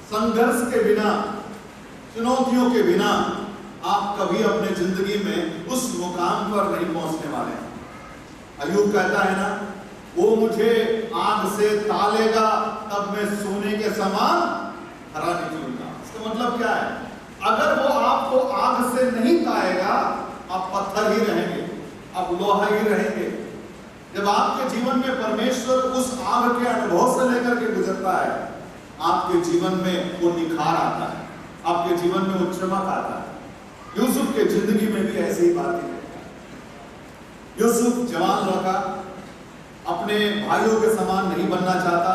संघर्ष के बिना, चुनौतियों के बिना आप कभी अपने जिंदगी में उस मुकाम पर नहीं पहुंचने वाले हैं। अय्यूब कहता है ना, वो मुझे आग से तालेगा तब मैं सोने के समान हरा निकलूंगा। इसका मतलब क्या है? अगर वो आपको आग से नहीं ताएगा, आप पत्थर ही रहेंगे, आप लोहा ही रहेंगे। जब आपके जीवन में परमेश्वर उस आग के अनुभव से लेकर के गुजरता है, आपके जीवन में वो निखार आता है, आपके जीवन में वो चमक आता है। यूसुफ के जिंदगी में भी ऐसी ही बात है। यूसुफ जवान लड़का, अपने भाइयों के समान नहीं बनना चाहता,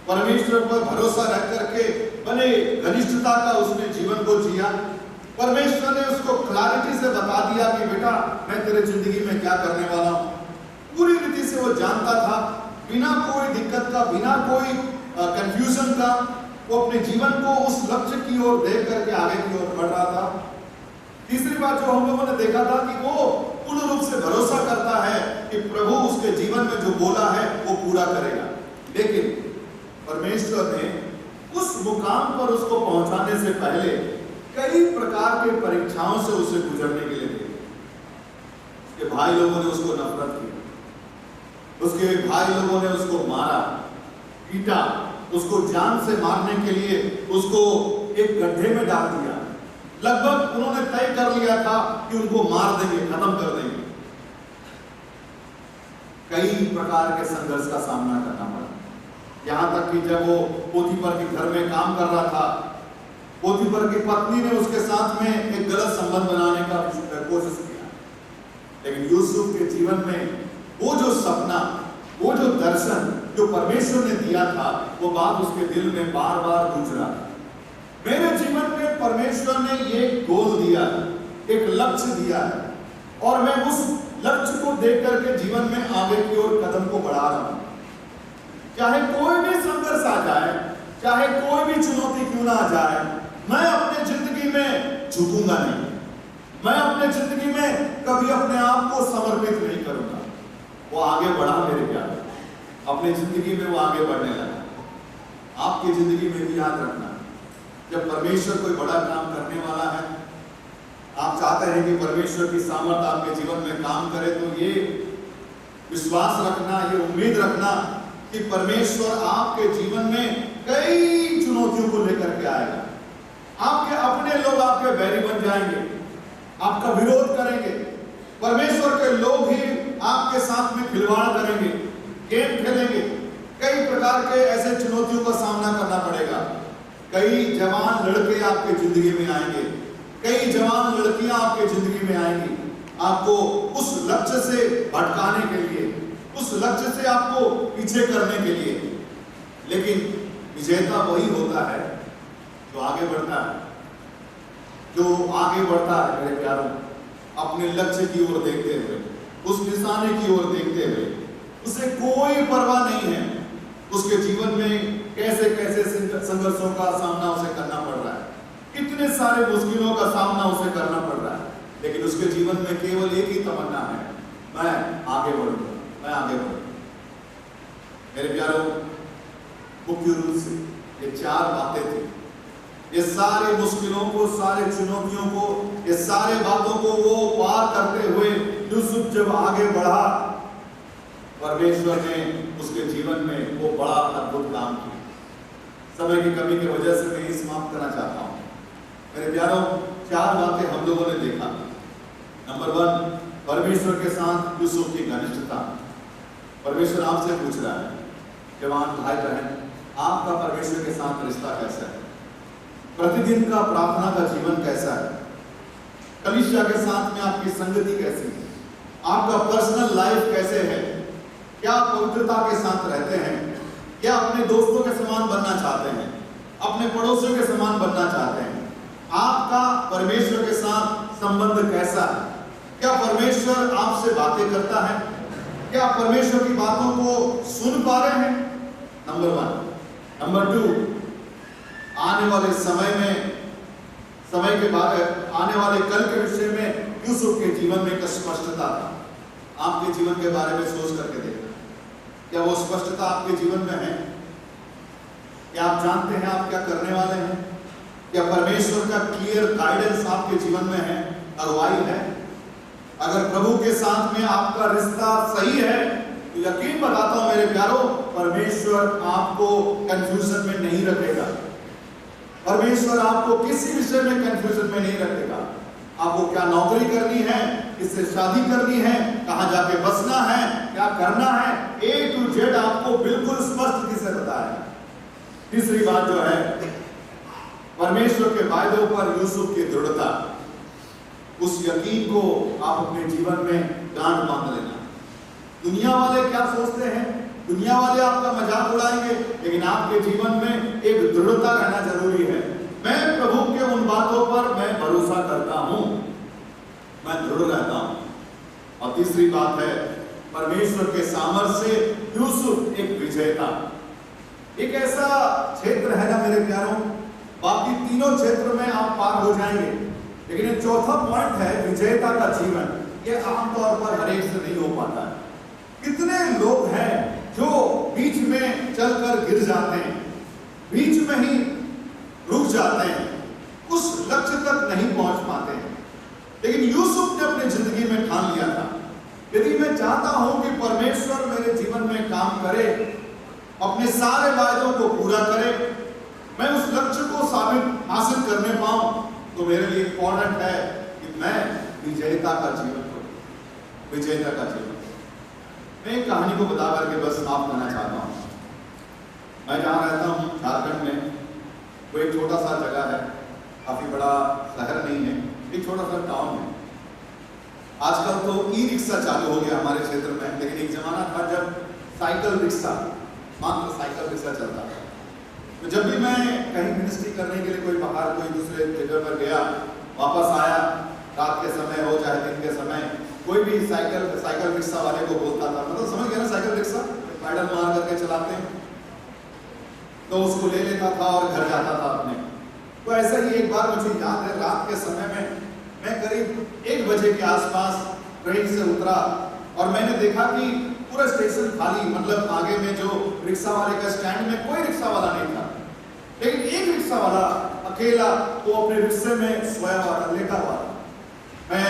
परमेश्वर पर भरोसा रख करके बड़े घनिष्ठता का उसने जीवन को जिया। परमेश्वर ने उसको क्लैरिटी से बता दिया कि बेटा, मैं तेरे जिंदगी में क्या करने वाला हूं। पूरी रीति से वो जानता था, बिना कोई दिक्कत का, बिना कोई कंफ्यूजन का, वो अपने जीवन को उस लक्ष्य की ओर देख करके आगे की ओर बढ़ रहा था। तीसरी बात जो हम लोगों ने देखा था कि वो पूर्ण रूप से भरोसा करता है कि प्रभु उसके जीवन में जो बोला है वो पूरा करेगा। लेकिन परमेश्वर ने उस मुकाम पर उसको पहुंचाने से पहले कई प्रकार के परीक्षाओं से उसे गुजरने के लिए दिए। उसके भाई लोगों ने उसको नफरत की, उसके भाई लोगों ने उसको मारा, पीटा, उसको जान से मारने के लिए उसको एक गड्ढे में डाल दिया। लगभग उन्होंने तय कर लिया था कि उनको मार देंगे, खत्म कर देंगे। कई प्रकार के संघर्ष का सामना करना पड़ा, यहां तक कि जब वो पोतीफर के घर में काम कर रहा था, पोतीफर की पत्नी ने उसके साथ में एक गलत संबंध बनाने का कोशिश किया। लेकिन यूसुफ के जीवन में वो जो सपना, वो जो दर्शन जो परमेश्वर ने दिया था, वो बात उसके दिल में बार बार गूंज रहा था। मेरे जीवन में परमेश्वर ने ये गोल दिया है, एक लक्ष्य दिया है, और मैं उस लक्ष्य को देख करके जीवन में आगे की ओर कदम को बढ़ा रहा हूं। चाहे कोई भी संघर्ष आ जाए, चाहे कोई भी चुनौती क्यों ना आ जाए, मैं अपने जिंदगी में झुकूंगा नहीं। मैं अपने जिंदगी में कभी अपने आप को समर्पित नहीं करूंगा। वो आगे बढ़ा मेरे प्यारे, अपनी जिंदगी में वो आगे बढ़ने लगा। आपकी जिंदगी में भी याद रखना, जब परमेश्वर कोई बड़ा काम करने वाला है, आप चाहते हैं कि परमेश्वर की सामर्थ आपके जीवन में काम करे, तो ये विश्वास रखना, ये उम्मीद रखना कि परमेश्वर आपके जीवन में कई चुनौतियों को लेकर के आएगा। आपके अपने लोग आपके बैरी बन जाएंगे, आपका विरोध करेंगे। परमेश्वर के लोग ही आपके साथ में खिलवाड़ करेंगे, गेम खेलेंगे। कई प्रकार के ऐसे चुनौतियों का सामना करना पड़ेगा। कई जवान लड़के आपके जिंदगी में आएंगे, कई जवान लड़कियां आपके जिंदगी में आएंगी, आपको उस लक्ष्य से भटकाने के लिए, उस लक्ष्य से आपको पीछे करने के लिए। लेकिन विजेता वही होता है जो आगे बढ़ता है, जो आगे बढ़ता है मेरे प्यारों, अपने लक्ष्य की ओर देखते हुए, उस निशाने की ओर देखते हुए। उसे कोई परवाह नहीं है उसके जीवन में कैसे कैसे संघर्षों का सामना उसे करना पड़ रहा है, कितने सारे मुश्किलों का सामना उसे करना पड़ रहा है। लेकिन उसके जीवन में केवल एक ही तमन्ना है, मैं आगे बढ़ूंगा, मैं आगे बढ़ूंगा। मेरे प्यारों, मुख्य रूप से ये चार बातें थी। ये सारे मुश्किलों को, सारे चुनौतियों को, ये सारे बातों को वो पार करते हुए यूसुफ जब आगे बढ़ा, परमेश्वर ने उसके जीवन में वो बड़ा अद्भुत काम किया। समय की कमी की वजह से मैं समाप्त करना चाहता हूँ। मेरे प्यारों, 4 बातें हम लोगों ने देखा। नंबर 1, परमेश्वर के साथ यूसुफ की घनिष्ठता। परमेश्वर आपसे पूछ रहा है, जवान भाई बहन, आपका परमेश्वर के साथ रिश्ता कैसा है? प्रतिदिन का प्रार्थना का जीवन कैसा है? कलीसिया के साथ में आपकी संगति कैसी है? आपका पर्सनल लाइफ कैसे है? क्या पवित्रता के साथ रहते हैं? क्या अपने दोस्तों के समान बनना चाहते हैं? अपने पड़ोसियों के समान बनना चाहते हैं? आपका परमेश्वर के साथ संबंध कैसा है? क्या परमेश्वर आपसे बातें करता है? क्या परमेश्वर की बातों को सुन पा रहे हैं? नंबर 1। नंबर 2, आने वाले समय के बाद आने वाले कल के विषय में यूसुफ के जीवन में एक स्पष्टता था। आपके जीवन के बारे में सोच करके देखना, क्या वो स्पष्टता आपके जीवन में है? क्या आप जानते हैं आप क्या करने वाले हैं? क्या परमेश्वर का क्लियर गाइडेंस आपके जीवन में है, अगुवाई है? अगर प्रभु के साथ में आपका रिश्ता सही है तो यकीन बताता हूं मेरे प्यारों, परमेश्वर आपको कंफ्यूजन में नहीं रखेगा। परमेश्वर आपको किसी विषय में कंफ्यूजन में नहीं रखेगा। आपको क्या नौकरी करनी है, किससे शादी करनी है, कहां जाके बसना है, क्या करना है, A to Z आपको बिल्कुल स्पष्ट से बताया है। तीसरी बात जो है, परमेश्वर के वायदों पर यूसुफ की दृढ़ता। उस यकीन को आप अपने जीवन में गांठ बांध लेना। दुनिया वाले क्या सोचते हैं, दुनिया वाले आपका मजाक उड़ाएंगे, लेकिन आपके जीवन में एक दृढ़ता रहना जरूरी है। मैं प्रभु के उन बातों पर मैं भरोसा करता हूं, मैं दृढ़ रहता हूं। और तीसरी बात है, परमेश्वर के सामर्थ्य से यूसुफ एक विजेता। एक ऐसा क्षेत्र है ना मेरे प्यारों, बाकी तीनों क्षेत्र में आप पार हो जाएंगे, लेकिन एक चौथा पॉइंट है विजेता का जीवन। ये आमतौर पर हर एक से नहीं हो पाता है। कितने लोग हैं जो बीच में चलकर गिर जाते हैं, बीच में ही रुक जाते हैं, उस लक्ष्य तक नहीं पहुंच पाते हैं। लेकिन यूसुफ ने अपनी जिंदगी में ठान लिया था, यदि मैं चाहता हूं कि परमेश्वर मेरे जीवन में काम करे, अपने सारे वायदों को पूरा करे, मैं उस लक्ष्य को हासिल करने पाऊं, तो मेरे लिए इंपॉर्टेंट है कि मैं विजेता का जीवन करूं, विजेता का जीवन। मैं एक कहानी को बता करके बस समाप्त करना चाहता हूं। मैं जहां रहता हूं झारखंड में, वो एक छोटा सा जगह है, काफी बड़ा शहर नहीं है, एक छोटा सा टाउन है। आजकल तो ई-रिक्शा चालू हो गया हमारे क्षेत्र में, लेकिन एक जमाना था जब साइकिल रिक्शा, मात्र साइकिल रिक्शा चलता था। तो जब भी मैं कहीं मिनिस्ट्री करने के लिए कोई बाहर कोई दूसरे जगह पर गया, वापस आया, रात के समय हो चाहे दिन के समय, कोई भी साइकिल रिक्शा वाले को बोलता था, मतलब समझ गया ना, साइकिल रिक्शा पैडल मार करके चलाते हैं, तो उसको ले लेता था और घर जाता था अपने। तो ऐसा ही एक बार मुझे याद है, रात के समय में मैं करीब 1 बजे के आसपास ट्रेन से उतरा और मैंने देखा कि पूरा स्टेशन खाली, मतलब आगे में जो रिक्शा वाले का स्टैंड में कोई रिक्शा वाला नहीं था, लेकिन एक रिक्शा वाला अकेला वो अपने रिक्शे में सोया हुआ था, लेटा हुआ था। मैं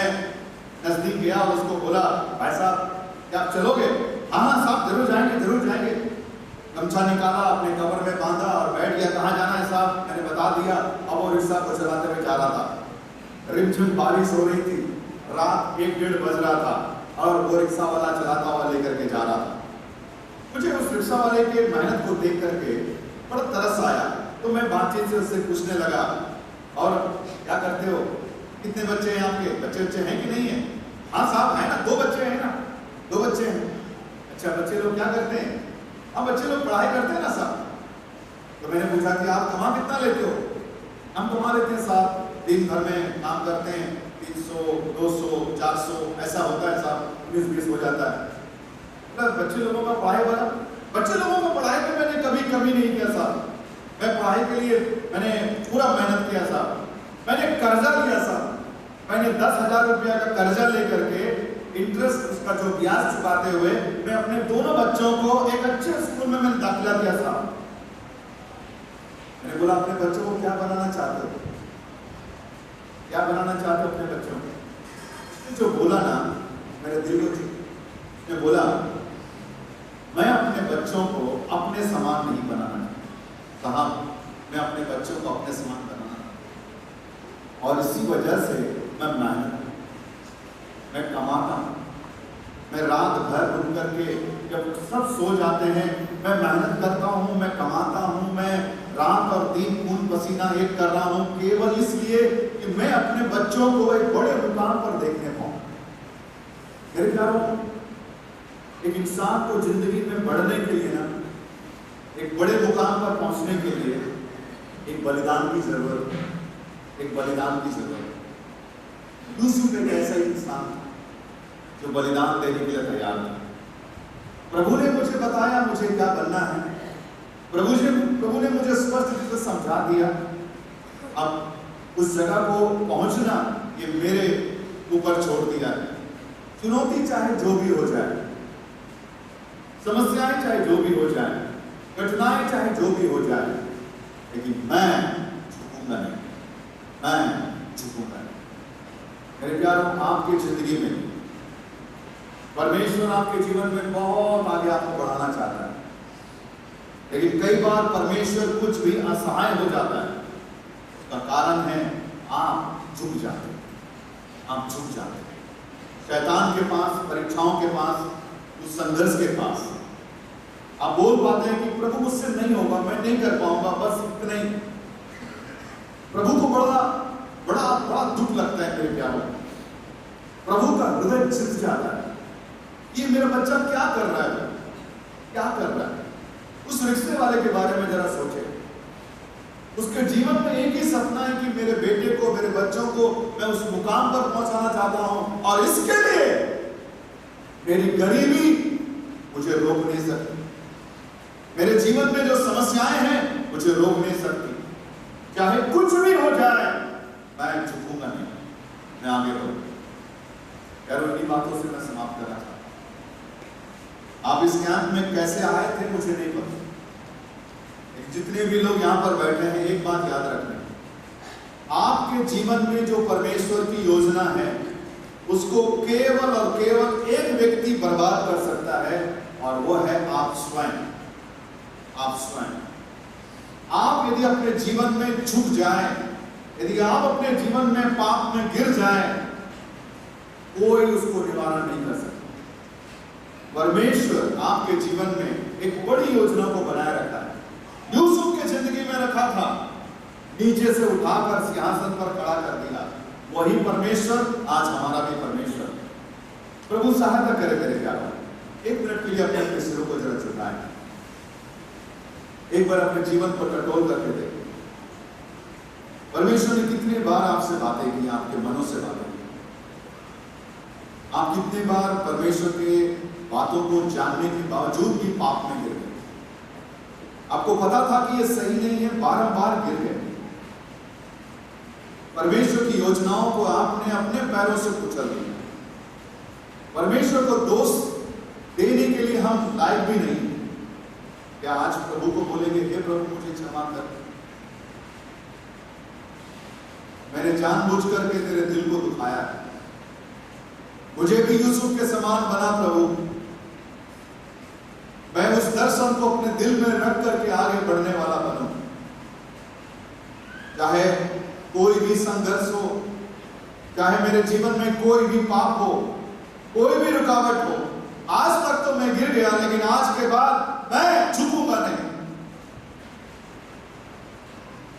नजदीक गया और उसको बोला, भाई साहब क्या आप चलोगे? हाँ साहब जरूर जाएंगे, जरूर जाएंगे। गमछा निकाला, अपने कमर में बांधा और बैठ गया। कहाँ जाना है साहब? मैंने बता दिया। अब वो रिक्शा को चलाते हुए जा रहा था। रिमझिम बारिश हो रही थी, रात 1-1:30 बज रहा था और वो रिक्शा वाला चलाता हुआ लेकर के जा रहा था। मुझे उस रिक्शा वाले के मेहनत को देख करके बड़ा तरस आया, तो मैं बातचीत से उससे पूछने लगा, और क्या करते हो, कितने बच्चे हैं आपके, बच्चे हैं कि नहीं है? हाँ साहब है ना, 2 बच्चे हैं ना, 2 बच्चे हैं। अच्छा बच्चे लोग क्या करते हैं? हाँ बच्चे लोग पढ़ाई करते हैं ना साहब। तो मैंने पूछा कि आप कमा कितना लेते हो? हम कमा लेते हैं साहब, दिन भर में काम करते हैं 300, 200, 400 ऐसा होता है साहब, 19-20 हो जाता है। बच्चे लोगों का पढ़ाई वाला, बच्चे लोगों को पढ़ाई में मैंने कभी नहीं किया साहब। मैं पढ़ाई के लिए मैंने पूरा मेहनत किया साहब, मैंने कर्जा लिया साहब, मैंने 10,000 रुपया का कर्जा लेकर के इंटरेस्ट उसका जो ब्याज चुकाते हुए मैं अपने दोनों बच्चों को एक अच्छे स्कूल में मैंने दाखिला दिया साहब। मैंने बोला अपने बच्चों को क्या बनाना चाहते हो, क्या बनाना चाहते हो अपने बच्चों को? जो बोला ना मेरे दिल को थी, मैं बोला मैं अपने बच्चों को अपने समान नहीं बनाना चाहता साहब, मैं अपने बच्चों को अपने समान बनाना। और इसी वजह से मैं मेहनत, मैं कमाता हूँ, मैं रात भर उठ करके जब सब सो जाते हैं मैं मेहनत करता हूँ, मैं कमाता हूँ, मैं रात और दिन खून पसीना एक कर रहा हूँ केवल इसलिए कि मैं अपने बच्चों को एक बड़े मुकाम पर देखने पाऊँ। मेरे प्यारों, एक इंसान को जिंदगी में बढ़ने के लिए ना, एक बड़े मुकाम पर पहुंचने के लिए एक बलिदान की जरूरत है, एक बलिदान की जरूरत है। यूसुफ एक ऐसा इंसान था जो बलिदान देने के लिए तैयार था। प्रभु ने मुझे बताया मुझे क्या बनना है, प्रभु ने मुझे स्पष्ट रूप से समझा दिया। अब उस जगह को पहुंचना ये मेरे ऊपर छोड़ दिया है। चुनौती चाहे जो भी हो जाए, समस्याएं चाहे जो भी हो जाए, कठिनाई चाहे जो भी हो जाए, लेकिन मैं झुकूंगा नहीं, मैं झुकूंगा नहीं। मेरे प्यारों, आपकी जिंदगी में परमेश्वर आपके जीवन में बहुत आगे आपको बढ़ाना चाहता है, लेकिन कई बार परमेश्वर कुछ भी असहाय हो जाता है। उसका कारण है आप झुक जाते हैं, आप झुक जाते हैं शैतान के पास, परीक्षाओं के पास, उस संघर्ष के पास। आप बोल पाते हैं कि प्रभु मुझसे नहीं होगा, मैं नहीं कर पाऊंगा, बस इतना ही। प्रभु को बड़ा बड़ा बड़ा दुख लगता है मेरे प्यारों, प्रभु का हृदय झिक जाता है। ये मेरा बच्चा क्या कर रहा है, क्या कर रहा है। उस रिश्ते वाले के बारे में जरा सोचे। उसके जीवन में एक ही सपना है कि मेरे बेटे को, मेरे बच्चों को मैं उस मुकाम पर पहुंचाना चाहता हूं, और इसके लिए मेरी गरीबी मुझे रोक नहीं सकती, मेरे जीवन में जो समस्याएं हैं मुझे रोक नहीं सकती। चाहे कुछ भी हो जाए मैं झुकूंगा नहीं, मैं आगे बढ़ूंगा। यारों, इन्हीं बातों से मैं समाप्त करना चाहता हूं। आप इस कैंप में कैसे आए थे मुझे नहीं पता। जितने भी लोग यहाँ पर बैठे हैं, एक बात याद रखना, आपके जीवन में जो परमेश्वर की योजना है उसको केवल और केवल एक व्यक्ति बर्बाद कर सकता है, और वो है आप स्वयं। आप स्वयं। आप यदि अपने जीवन में झुक जाएं, यदि आप अपने जीवन में पाप में गिर जाएं, कोई उसको निवारण नहीं कर सकता। परमेश्वर आपके जीवन में एक बड़ी योजना को बनाए रखा है। यूसुफ की जिंदगी में रखा था, नीचे से उठाकर सिंहासन पर खड़ा कर दिया। वही परमेश्वर आज हमारा भी परमेश्वर। प्रभु सहायता करे मेरे प्यारों। एक मिनट के लिए अपने अपने सिरों को जरा झुकाएं, एक बार अपने जीवन पर कंट्रोल करके देखें। परमेश्वर ने कितनी बार आपसे बातें की, आपके मनों से बातें की। आप कितनी बार परमेश्वर के बातों को जानने के बावजूद भी पाप में गिर गए। आपको पता था कि ये सही नहीं है, बारंबार गिर गए। परमेश्वर की योजनाओं को आपने अपने पैरों से कुचल दिया। परमेश्वर को दोष देने के लिए हम लायक भी नहीं। क्या आज प्रभु को बोलेंगे, हे प्रभु मुझे क्षमा कर, मैंने जानबूझ करके तेरे दिल को दुखाया है, मुझे भी यूसुफ के समान बना प्रभु, मैं उस दर्शन को अपने दिल में रख करके आगे बढ़ने वाला बनूं। चाहे कोई भी संघर्ष हो, चाहे मेरे जीवन में कोई भी पाप हो, कोई भी रुकावट हो, आज तक तो मैं गिर गया, लेकिन आज के बाद मैं झुकूंगा नहीं,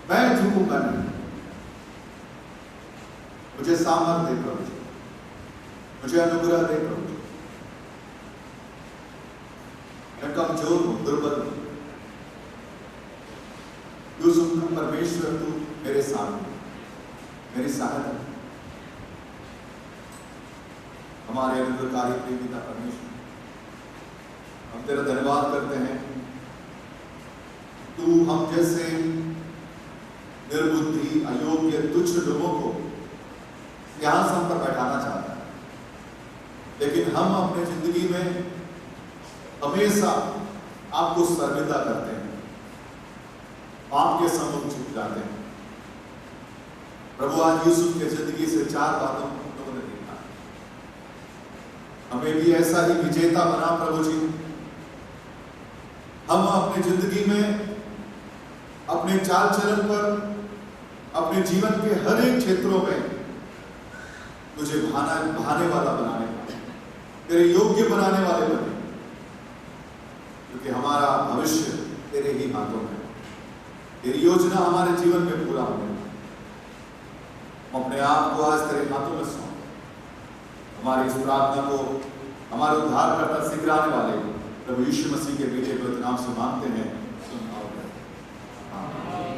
मैं झुकूंगा नहीं। मुझे सामर्थ्य दे प्रभु, मुझे अनुग्रह दे प्रभु। मैं कमजोर हूं, दुर्बल हूं। यूसुफ का परमेश्वर तू मेरे सामने, मेरी सहायता। हमारे अनुग्रहकारी प्रेमिता परमेश्वर, हम तेरा धन्यवाद करते हैं। तू हम जैसे निर्बुद्धि, अयोग्य, तुच्छ लोगों को सिंहासन पर बैठाना चाहता है, लेकिन हम अपने जिंदगी में हमेशा आपको सर्वदा करते हैं, आपके सम्मुख झुक जाते हैं। प्रभु आज यूसुफ की जिंदगी से 4 बातों को हम लोगों ने देखा। हमें भी ऐसा ही विजेता बना प्रभु जी। हम अपनी जिंदगी में, अपने चाल चलन पर, अपने जीवन के हर एक क्षेत्रों में तुझे भाने वाला बनाने का, तेरे योग्य बनाने वाले बने, क्योंकि हमारा भविष्य तेरे ही हाथों में, तेरी योजना हमारे जीवन में पूरा होने। हम अपने आप को आज तेरे हाथों में सौंप, हमारी इस प्रार्थना को हमारे उद्धारकर्ता सिखलाने वाले प्रभु यीशु मसीह के बेटे के नाम से मांगते हैं, सुन और आमीन।